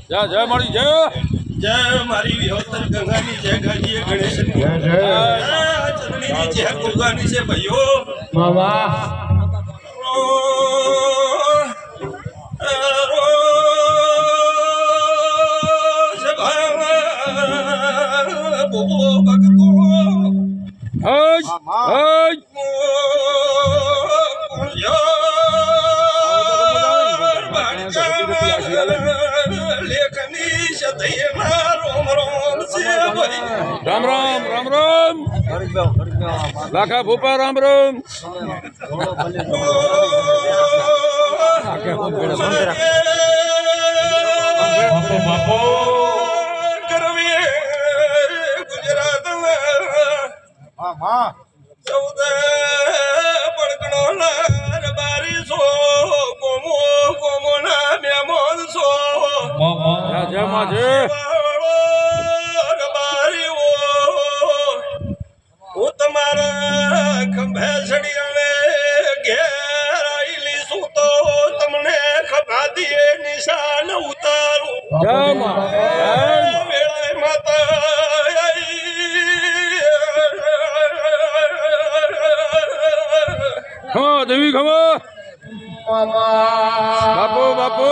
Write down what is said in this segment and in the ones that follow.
જય જય મારી જય જય મારી વિહોતર ગંગાની જય ગાજીએ ગણેશની જય જય ચરણીની જય ગુગાની છે ભાઈઓ મામા રામ રામ રામ રામ લાખા ભૂપા રામ રામ ગુજરાત ચૌદ પડકણો બારીસો કોમો કોમો ના મેમોન સો જય માજે તમારા ખંભે ચડી ઘેર આવેલી શું તો તમને ખભા દીએ નિશાન ઉતારું વેળાએ માતા ખમા દેવી ખમા બાપુ બાપુ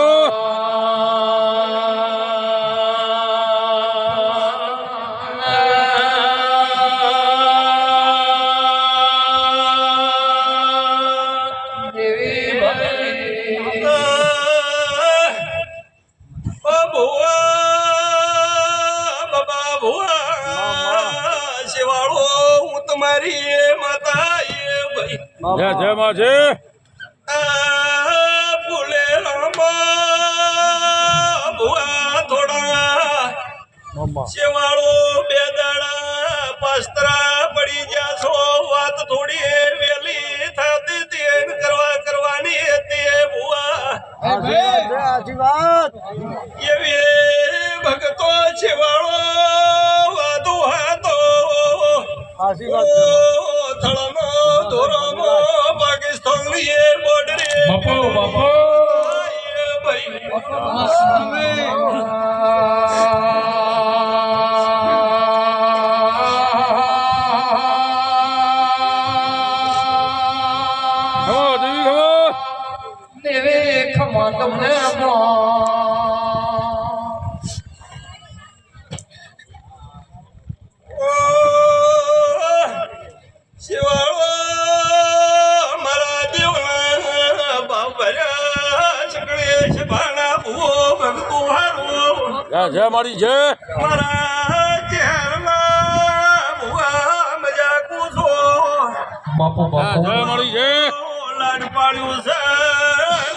જય જય માજે ફૂલે ભુવા થોડા શેવાળો બે દાડા પાસ્તરા પડી ગયા છો વાત થોડી વેલી થતી હતી કરવાની હતી ભુવા એવી ભગતો શેવાળો વાતો હતો થળનો ધોરનો પાકિસ્તાની બોર્ડરે બાપો બાપો દેવી ખમા તમને જય મારી જય મારા ચહેરમાં ભુવા મજા કૂસો બાપુ બાપુ જય મારી જય લાડ પાડ્યું છે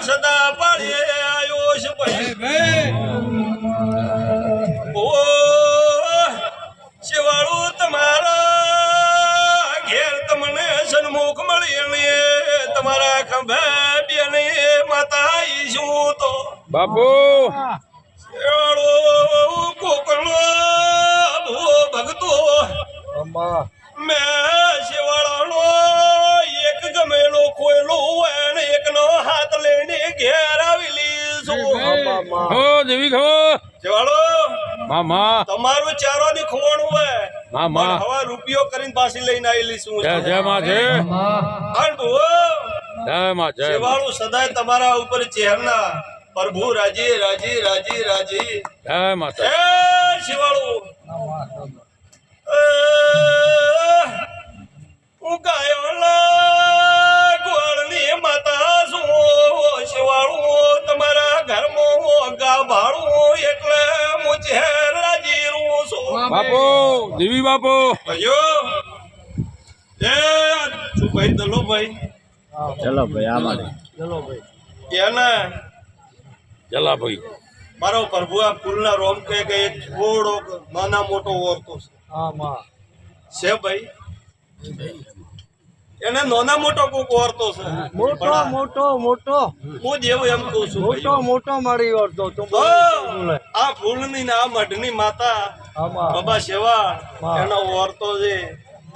સદા પાડીએ આયો છે ભાઈ ઓ શિવાળું તમારા ઘેર તમને સન્મુખ મળી અને તમારા ખંભે બેને માતા ઈશું તો બાપુ કોકણો ભગતો મેં શિવાળાનો એક ગમેલો ખોયલો એને એકનો હાથ લઈને ઘેર આવેલી છું હો દેવી ખબર શિવાળો મામા તમારું ચારોની ખોણ હોય મામા હવા રૂપિયો કરીને પાછી લઈને આવેલી છું જય જય માજે જય મા જય શિવાળું સદાય તમારા ઉપર ચહેરના પ્રભુ રાજી રાજી રાજી રાજી જય માતા એ શિવાળું હું ગાયોલા ગોળની માતા છું શિવાળું તમારા ઘરમાં ગા ભાડું એટલે હું ચહેર રાજી છું બાપુ દેવી બાપુ ભાઈઓ એ શું ભાઈ દલો ભાઈ ચલો ભાઈ આમાં એને જલાભાઈ મારો પ્રભુ આ ફૂલના રોમ કે એક થોડો નાના મોટો ઓરતો છે ભાઈ એને નાના મોટો કોક ઓરતો છે મોટો હું જેવું એમ કહું છું ભાઈઓ. મોટો મારી વાર તો તો આ ફૂલની ને આ મઢની માતા બાબા સેવા એનો ઓરતો છે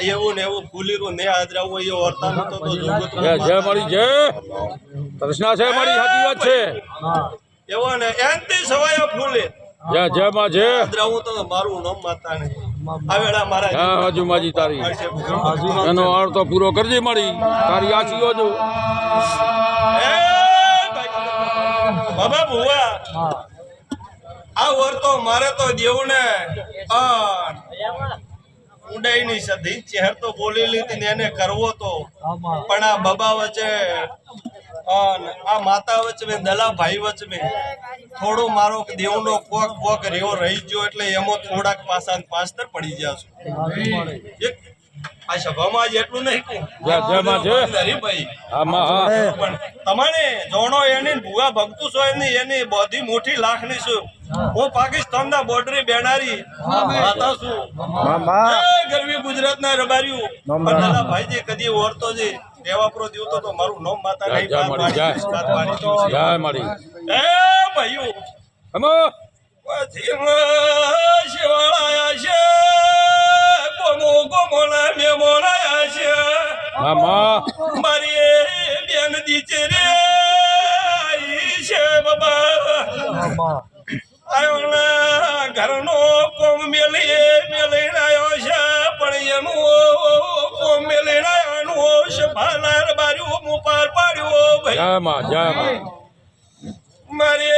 એવું ને એવું ફૂલીરું ને હાજરાવું એ ઓરતા નતો તો જોગત જય મારી જય તૃષ્ણા છે મારી સાચી વાત છે એવો ને એનથી સવાયા ફૂલે જય માં જય હાજરાવું તો મારું નામ માતા નહીં આ વેળા મારા જય હજુ માજી તારી એનો અર્થ તો પૂરો કરજે મારી તારી આછી હજુ એ ભાઈ, બાબા ભુવા આ ઓરતો મારે તો દેવું ને ઉડાઈ નહીં સધી ચહેર તો બોલી લીધી ને એને કરવો તો પણ આ બાબા વચ્ચે આ માતા વચ્ચે દલા ભાઈ વચ્ચે થોડો મારો દેવનો કોક રેવો રહી ગયો એટલે એમાં થોડાક પાસા ને પાસ્તર પડી ગયા છું આ સભામાં આજે એટલું નહીં કહું જય માં જય ભાઈ આમાં હા પણ તમારે જોણો એની ભૂવા ભક્તું છો એની બધી મોટી લાખની છું હું પાકિસ્તાનના બોર્ડરે બેનારી માતા છું ગરવી ગુજરાતના રબાર્યું પણ ભાઈજી કદી ઓરતો છે દેવાપરો દીવતો તો મારું નામ માતા નહીં જય મારી જય જય મારી એ ભાઈઓ હમો શિવાળાયા છે ગોમોના મેમોણાયા છે આમાં મારી બેન દીચરે આઈ છે બાબા આયોના ઘરનો કોમ મેલીને આવ્યો છે પણ એનું કોમ મેલીને આવ્યો છે ભાનાર બાર્યું મુ પાર પાડ્યો ભાઈ જય માં જય માં મારે